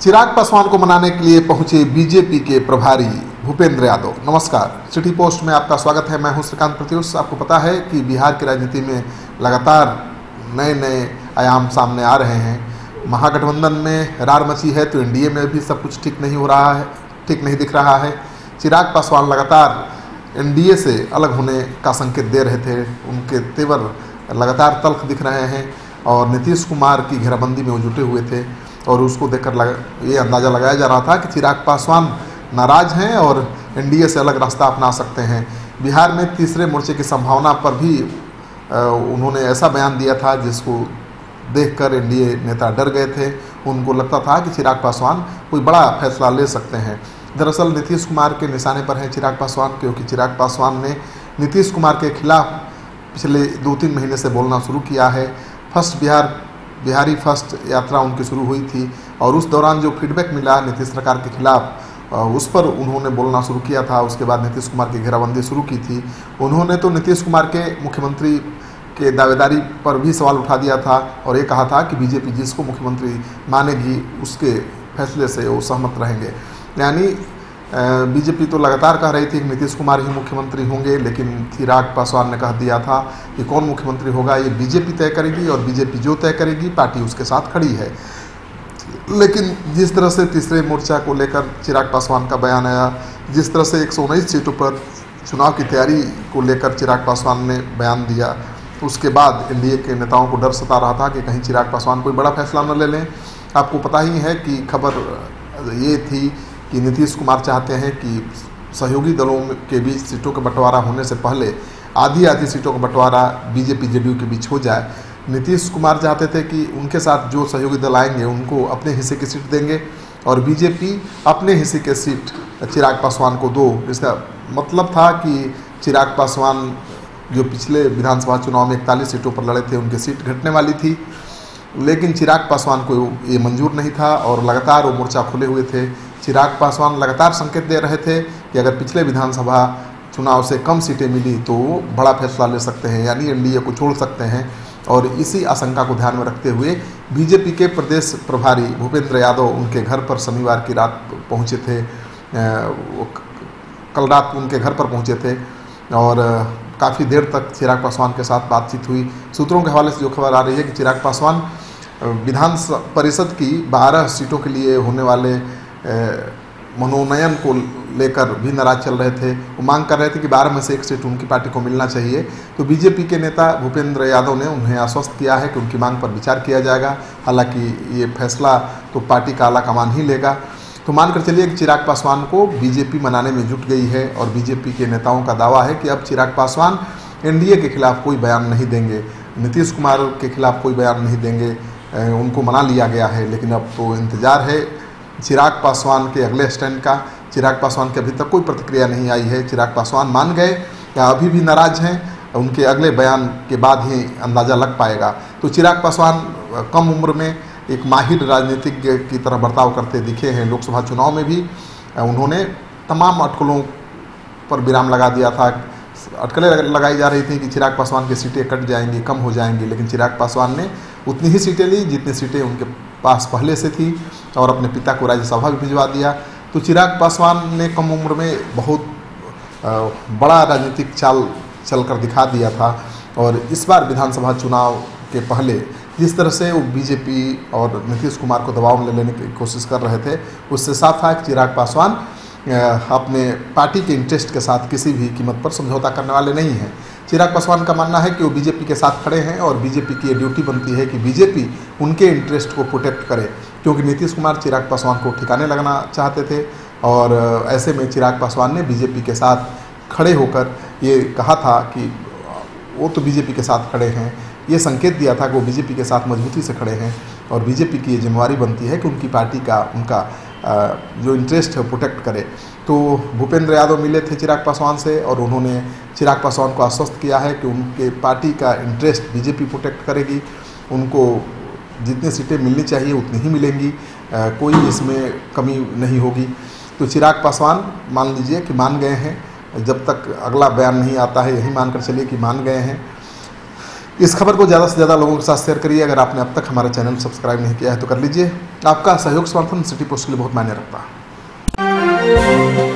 चिराग पासवान को मनाने के लिए पहुंचे बीजेपी के प्रभारी भूपेंद्र यादव। नमस्कार, सिटी पोस्ट में आपका स्वागत है। मैं हूं श्रीकांत प्रत्युष। आपको पता है कि बिहार की राजनीति में लगातार नए नए आयाम सामने आ रहे हैं। महागठबंधन में रार मची है तो एनडीए में भी सब कुछ ठीक नहीं हो रहा है, ठीक नहीं दिख रहा है। चिराग पासवान लगातार एनडीए से अलग होने का संकेत दे रहे थे, उनके तेवर लगातार तल्ख दिख रहे हैं और नीतीश कुमार की घेराबंदी में वो जुटे हुए थे और उसको देखकर ये अंदाज़ा लगाया जा रहा था कि चिराग पासवान नाराज हैं और एनडीए से अलग रास्ता अपना सकते हैं। बिहार में तीसरे मोर्चे की संभावना पर भी उन्होंने ऐसा बयान दिया था जिसको देखकर एनडीए नेता डर गए थे। उनको लगता था कि चिराग पासवान कोई बड़ा फैसला ले सकते हैं। दरअसल नीतीश कुमार के निशाने पर हैं चिराग पासवान, क्योंकि चिराग पासवान ने नीतीश कुमार के खिलाफ पिछले 2-3 महीने से बोलना शुरू किया है। बिहारी फर्स्ट यात्रा उनकी शुरू हुई थी और उस दौरान जो फीडबैक मिला नीतीश सरकार के खिलाफ, उस पर उन्होंने बोलना शुरू किया था। उसके बाद नीतीश कुमार की घेराबंदी शुरू की थी। उन्होंने तो नीतीश कुमार के मुख्यमंत्री के दावेदारी पर भी सवाल उठा दिया था और ये कहा था कि बीजेपी जिसको मुख्यमंत्री मानेगी उसके फैसले से वो सहमत रहेंगे। यानी बीजेपी तो लगातार कह रही थी कि नीतीश कुमार ही मुख्यमंत्री होंगे, लेकिन चिराग पासवान ने कह दिया था कि कौन मुख्यमंत्री होगा ये बीजेपी तय करेगी और बीजेपी जो तय करेगी पार्टी उसके साथ खड़ी है। लेकिन जिस तरह से तीसरे मोर्चा को लेकर चिराग पासवान का बयान आया, जिस तरह से 119 सीटों पर चुनाव की तैयारी को लेकर चिराग पासवान ने बयान दिया, उसके बाद एनडीए के नेताओं को डर सता रहा था कि कहीं चिराग पासवान कोई बड़ा फैसला न ले लें। आपको पता ही है कि खबर ये थी कि नीतीश कुमार चाहते हैं कि सहयोगी दलों के बीच सीटों का बंटवारा होने से पहले आधी सीटों का बंटवारा बीजेपी जेडीयू के बीच हो जाए। नीतीश कुमार चाहते थे कि उनके साथ जो सहयोगी दल आएंगे उनको अपने हिस्से की सीट देंगे और बीजेपी अपने हिस्से के सीट चिराग पासवान को दो। इसका मतलब था कि चिराग पासवान जो पिछले विधानसभा चुनाव में 41 सीटों पर लड़े थे उनकी सीट घटने वाली थी, लेकिन चिराग पासवान को ये मंजूर नहीं था और लगातार वो मोर्चा खुले हुए थे। चिराग पासवान लगातार संकेत दे रहे थे कि अगर पिछले विधानसभा चुनाव से कम सीटें मिली तो वो बड़ा फैसला ले सकते हैं, यानी एनडीए को छोड़ सकते हैं। और इसी आशंका को ध्यान में रखते हुए बीजेपी के प्रदेश प्रभारी भूपेंद्र यादव उनके घर पर शनिवार की रात पहुंचे थे। कल रात उनके घर पर पहुंचे थे और काफ़ी देर तक चिराग पासवान के साथ बातचीत हुई। सूत्रों के हवाले से जो खबर आ रही है कि चिराग पासवान विधान परिषद की 12 सीटों के लिए होने वाले मनोनयन को लेकर भी नाराज चल रहे थे। वो मांग कर रहे थे कि 12 में से 1 सीट उनकी पार्टी को मिलना चाहिए। तो बीजेपी के नेता भूपेंद्र यादव ने उन्हें आश्वस्त किया है कि उनकी मांग पर विचार किया जाएगा। हालांकि ये फैसला तो पार्टी का आला कमान ही लेगा। तो मानकर चलिए कि चिराग पासवान को बीजेपी मनाने में जुट गई है और बीजेपी के नेताओं का दावा है कि अब चिराग पासवान एनडीए के खिलाफ कोई बयान नहीं देंगे, नीतीश कुमार के खिलाफ कोई बयान नहीं देंगे। उनको मना लिया गया है, लेकिन अब तो इंतज़ार है चिराग पासवान के अगले स्टैंड का। चिराग पासवान की अभी तक कोई प्रतिक्रिया नहीं आई है। चिराग पासवान मान गए या अभी भी नाराज हैं, उनके अगले बयान के बाद ही अंदाज़ा लग पाएगा। तो चिराग पासवान कम उम्र में एक माहिर राजनीतिज्ञ की तरह बर्ताव करते दिखे हैं। लोकसभा चुनाव में भी उन्होंने तमाम अटकलों पर विराम लगा दिया था। अटकलें लगाई जा रही थी कि चिराग पासवान की सीटें कट जाएंगी, कम हो जाएंगी, लेकिन चिराग पासवान ने उतनी ही सीटें ली जितनी सीटें उनके पास पहले से थी और अपने पिता को राज्यसभा भी भिजवा दिया। तो चिराग पासवान ने कम उम्र में बहुत बड़ा राजनीतिक चाल चलकर दिखा दिया था और इस बार विधानसभा चुनाव के पहले जिस तरह से वो बीजेपी और नीतीश कुमार को दबाव में लेने की कोशिश कर रहे थे, उससे साफ था कि चिराग पासवान अपने पार्टी के इंटरेस्ट के साथ किसी भी कीमत पर समझौता करने वाले नहीं हैं। चिराग पासवान का मानना है कि वो बीजेपी के साथ खड़े हैं और बीजेपी की ये ड्यूटी बनती है कि बीजेपी उनके इंटरेस्ट को प्रोटेक्ट करे, क्योंकि नीतीश कुमार चिराग पासवान को ठिकाने लगाना चाहते थे और ऐसे में चिराग पासवान ने बीजेपी के साथ खड़े होकर ये कहा था कि वो तो बीजेपी के साथ खड़े हैं, ये संकेत दिया था कि वो बीजेपी के साथ मजबूती से खड़े हैं और बीजेपी की ये जिम्मेवारी बनती है कि उनकी पार्टी का उनका जो इंटरेस्ट है प्रोटेक्ट करे। तो भूपेंद्र यादव मिले थे चिराग पासवान से और उन्होंने चिराग पासवान को आश्वस्त किया है कि उनके पार्टी का इंटरेस्ट बीजेपी प्रोटेक्ट करेगी, उनको जितनी सीटें मिलनी चाहिए उतनी ही मिलेंगी, कोई इसमें कमी नहीं होगी। तो चिराग पासवान मान लीजिए कि मान गए हैं, जब तक अगला बयान नहीं आता है यही मानकर चलिए कि मान गए हैं। इस खबर को ज़्यादा से ज़्यादा लोगों के साथ शेयर करिए। अगर आपने अब तक हमारा चैनल सब्सक्राइब नहीं किया है तो कर लीजिए। आपका सहयोग समर्थन सिटी पोस्ट के लिए बहुत मायने रखता है।